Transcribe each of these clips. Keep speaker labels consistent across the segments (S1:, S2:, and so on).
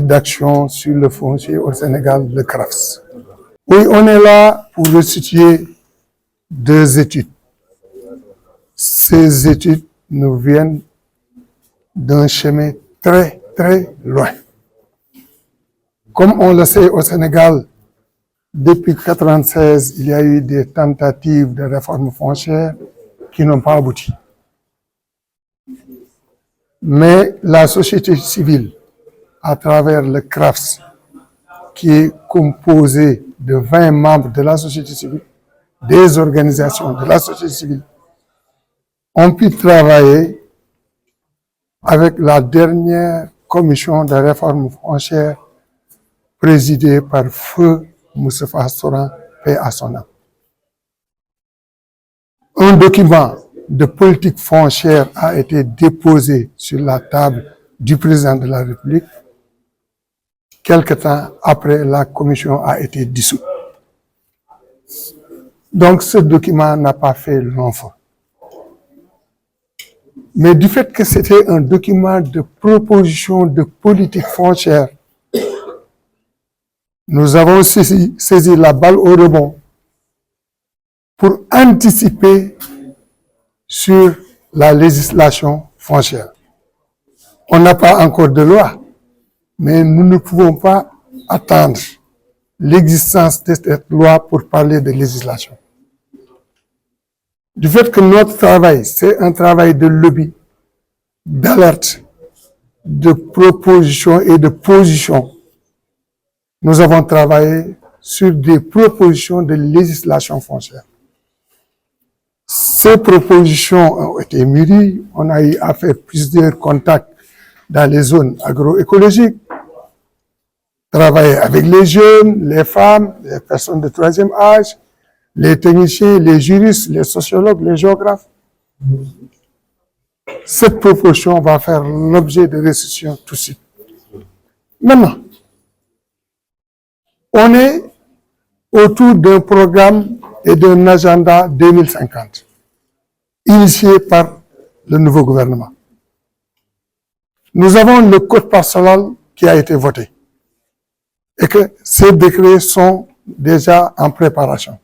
S1: d'action sur le foncier au Sénégal, le CRAFS. Oui, on est là pour restituer 2 études. Ces études nous viennent d'un chemin très, très loin. Comme on le sait au Sénégal, depuis 1996, il y a eu des tentatives de réforme foncière qui n'ont pas abouti. Mais la société civile, à travers le CRAFS, qui est composé de 20 membres de la société civile, des organisations de la société civile, ont pu travailler avec la dernière commission de réforme foncière présidée par Feu Moustapha Souran, paix à son âme. Un document de politique foncière a été déposé sur la table du président de la République. Quelque temps après, la commission a été dissoute. Donc, ce document n'a pas fait long feu. Mais du fait que c'était un document de proposition de politique foncière, nous avons saisi la balle au rebond pour anticiper sur la législation foncière. On n'a pas encore de loi, mais nous ne pouvons pas attendre l'existence de cette loi pour parler de législation. Du fait que notre travail, c'est un travail de lobby, d'alerte, de proposition et de position, nous avons travaillé sur des propositions de législation foncière. Ces propositions ont été mûries, on a eu à faire plusieurs contacts dans les zones agroécologiques, travailler avec les jeunes, les femmes, les personnes de 3e âge, les techniciens, les juristes, les sociologues, les géographes. Cette proposition va faire l'objet de restitution tout de suite. Maintenant, on est autour d'un programme et d'un agenda 2050, initié par le nouveau gouvernement. Nous avons le code pastoral qui a été voté et que ces décrets sont déjà en préparation.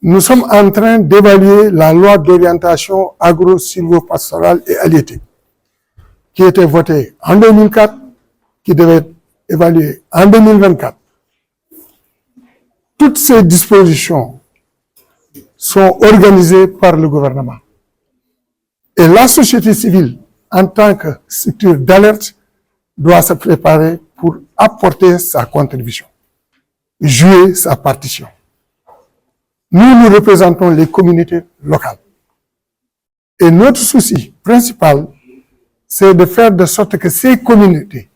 S1: Nous sommes en train d'évaluer la loi d'orientation agro-silvopastorale et halieutique qui a été votée en 2004, qui devait être évaluée en 2024. Toutes ces dispositions sont organisées par le gouvernement. Et la société civile, en tant que structure d'alerte, doit se préparer pour apporter sa contribution, jouer sa partition. Nous représentons les communautés locales. Et notre souci principal, c'est de faire de sorte que ces communautés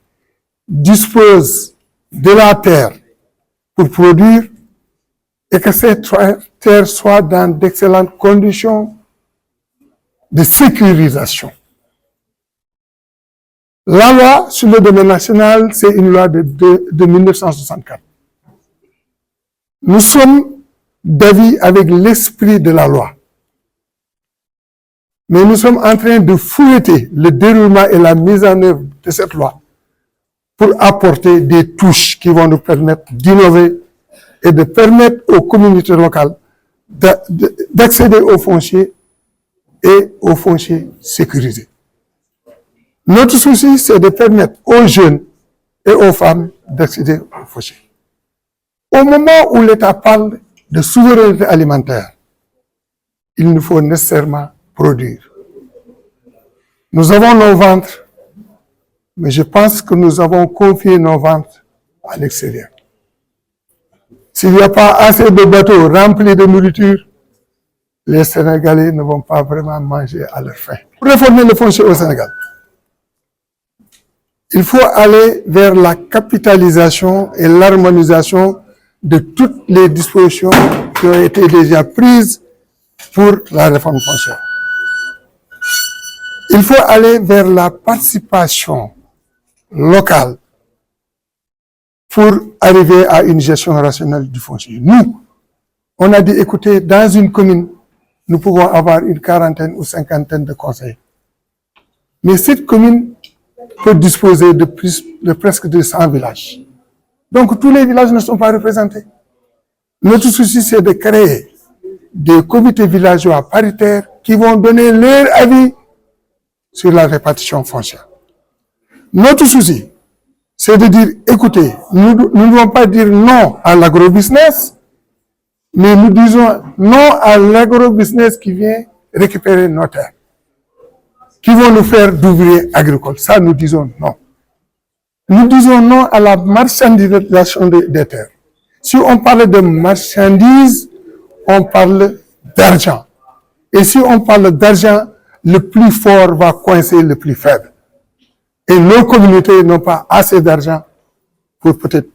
S1: disposent de la terre pour produire et que cette terre soit dans d'excellentes conditions de sécurisation. La loi sur le domaine national, c'est une loi de 1964. Nous sommes d'avis avec l'esprit de la loi. Mais nous sommes en train de fouetter le déroulement et la mise en œuvre de cette loi pour apporter des touches qui vont nous permettre d'innover et de permettre aux communautés locales d'accéder aux fonciers et aux fonciers sécurisés. Notre souci, c'est de permettre aux jeunes et aux femmes d'accéder aux fonciers. Au moment où l'État parle de souveraineté alimentaire, il nous faut nécessairement produire. Nous avons nos ventres, mais je pense que nous avons confié nos ventres à l'extérieur. S'il n'y a pas assez de bateaux remplis de nourriture, les Sénégalais ne vont pas vraiment manger à leur faim. Pour réformer le foncier au Sénégal, il faut aller vers la capitalisation et l'harmonisation de toutes les dispositions qui ont été déjà prises pour la réforme foncière. Il faut aller vers la participation locale pour arriver à une gestion rationnelle du foncier. Nous, on a dit, écoutez, dans une commune, nous pouvons avoir une quarantaine ou cinquantaine de conseillers. Mais cette commune peut disposer de presque 200 villages. Donc tous les villages ne sont pas représentés. Notre souci, c'est de créer des comités villageois paritaires qui vont donner leur avis sur la répartition foncière. Notre souci, c'est de dire, écoutez, nous ne devons pas dire non à l'agrobusiness, mais nous disons non à l'agrobusiness qui vient récupérer nos terres, qui vont nous faire d'ouvriers agricoles. Ça, nous disons non. Nous disons non à la marchandisation des terres. Si on parle de marchandises, on parle d'argent. Et si on parle d'argent, le plus fort va coincer le plus faible. Et nos communautés n'ont pas assez d'argent pour peut-être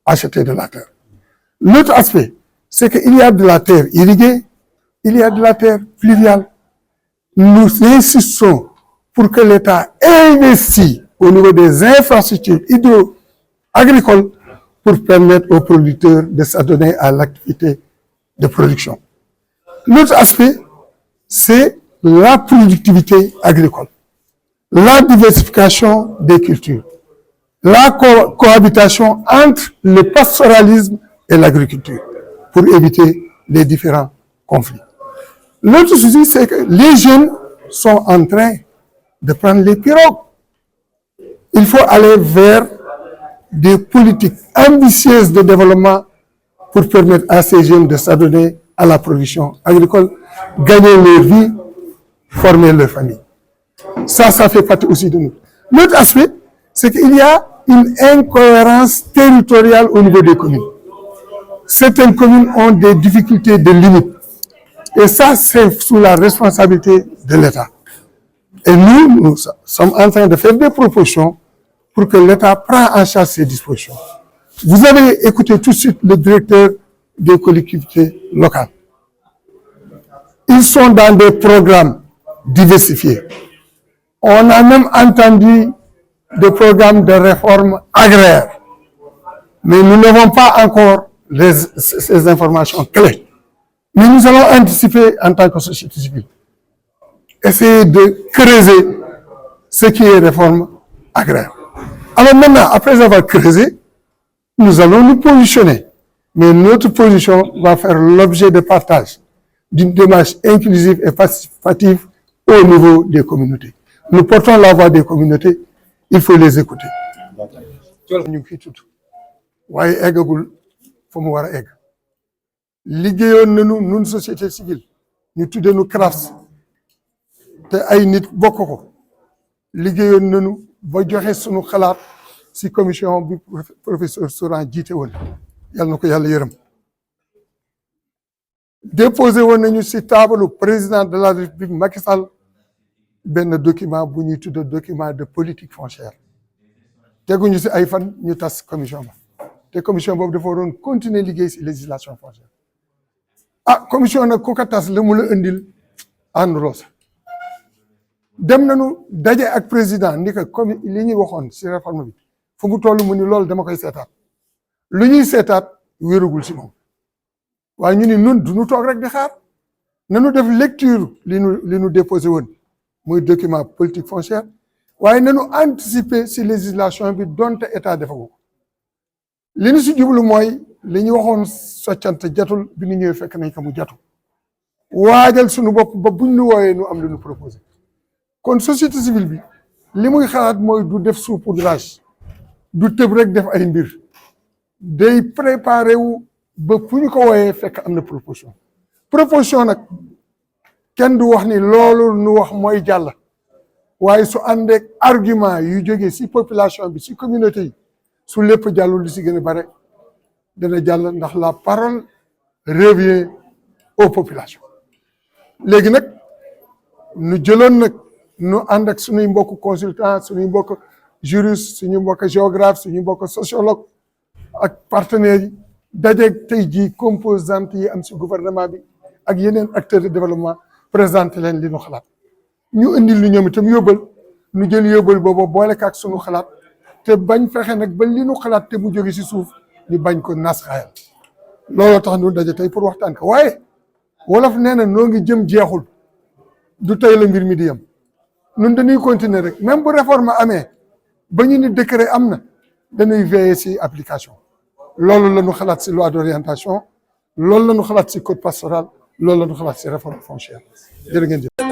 S1: acheter de la terre. L'autre aspect, c'est qu'il y a de la terre irriguée, il y a de la terre pluviale. Nous insistons pour que l'État investisse au niveau des infrastructures hydro-agricoles pour permettre aux producteurs de s'adonner à l'activité de production. L'autre aspect, c'est la productivité agricole, la diversification des cultures, la cohabitation entre le pastoralisme et l'agriculture pour éviter les différents conflits. L'autre souci, c'est que les jeunes sont en train de prendre les pirogues. Il faut aller vers des politiques ambitieuses de développement pour permettre à ces jeunes de s'adonner à la production agricole, gagner leur vie, former leur famille. Ça fait partie aussi de nous. L'autre aspect, c'est qu'il y a une incohérence territoriale au niveau des communes. Certaines communes ont des difficultés de limite. Et ça, c'est sous la responsabilité de l'État. Et nous sommes en train de faire des propositions pour que l'État prenne en charge ces dispositions. Vous avez écouté tout de suite le directeur des collectivités locales. Ils sont dans des programmes diversifiés. On a même entendu des programmes de réforme agraire. Mais nous n'avons pas encore ces informations clés. Mais nous allons anticiper en tant que société civile. Essayer de creuser ce qui est réforme agraire. Alors maintenant, après avoir creusé, nous allons nous positionner. Mais notre position va faire l'objet de partage d'une démarche inclusive et participative au niveau des communautés. Nous portons la voix des communautés, il faut les écouter. ñu ngi fi tudd waaye eggagul fa mu war a egg liggéeyoon nañu nun société civile ñu tuddee nu CRAFS te ay nit bokk ko liggéeyoon nañu ba joxe sunu xalaat si commission bi professeur Souran jiite woon yal na ko yàlla yërëm déposé woon nañu si taabalu président de la République Macky Sall benn document bu ñuy tudd document de politique foncière teguñu si ay fan ñu tas commission ba te commission boobu dafa waroon continuer liggéey si législation foncière commission nag ku ko tas la mu la indil ànduloo sa dem nañu daje ak président ni que comme li ñuy waxoon si réforme bi fu mu toll mu ni loolu dama koy seetaat lu ñuy seetaat wérugul si moom waaye ñu ni nun du ñu toog rek di xaar nañu def lecture li nu déposé woon muy document politique foncière waaye nañu anticiper si législation bi donte état defagu ko li ñu si jublu mooy li ñu waxoon soccante jatul bi ñu ñëwee fekk nañ ko mu jatu waajal suñu bopp ba buñ ñu wooyee nu am lu ñu proposé kon société civile bi li muy xalaat mooy du def saupoudrage du tëb rek def ay mbir day préparé wu ba fu ñu ko wooyee fekk am na proposition nag kenn du wax ni loolu nu wax mooy jàll waaye su àndeek argument yu jógee si population bi si communauté yi su lépp jàllul li si gën a bare dana jàll ndax la parole revient aux populations léegi nag nu jëloon nag nu ànd ak suñuy mbokk consultant suñuy mbokk juriste suñu mbokk géographe suñu mbokk sociologue ak partenaires yi dajeeg tey jii composante yi am si gouvernement bi ak yeneen acteurs de développement présenté leen li nu xalaat ñu indil lu ñoom itam yóbbal nu jël yóbbal boobu boole ak suñu xalaat te bañ fexe nag ba li nu xalaat te mu jóge si suuf ñu bañ ko nas xayal looloo tax ñu daje tey pour waxtaan ko waaye wolof nee na noo ngi jëm jeexul du tey la mbir mi di yem nun dañuy continuer rek même bu réforme amee ba ñu ni décret am na dañuy veiller ci application loolu la ñu xalaat ci loi d'orientation loolu la ñu xalaat ci code pastoral loolu la ñu xalaat ci réforme foncière jërë ngeen jëf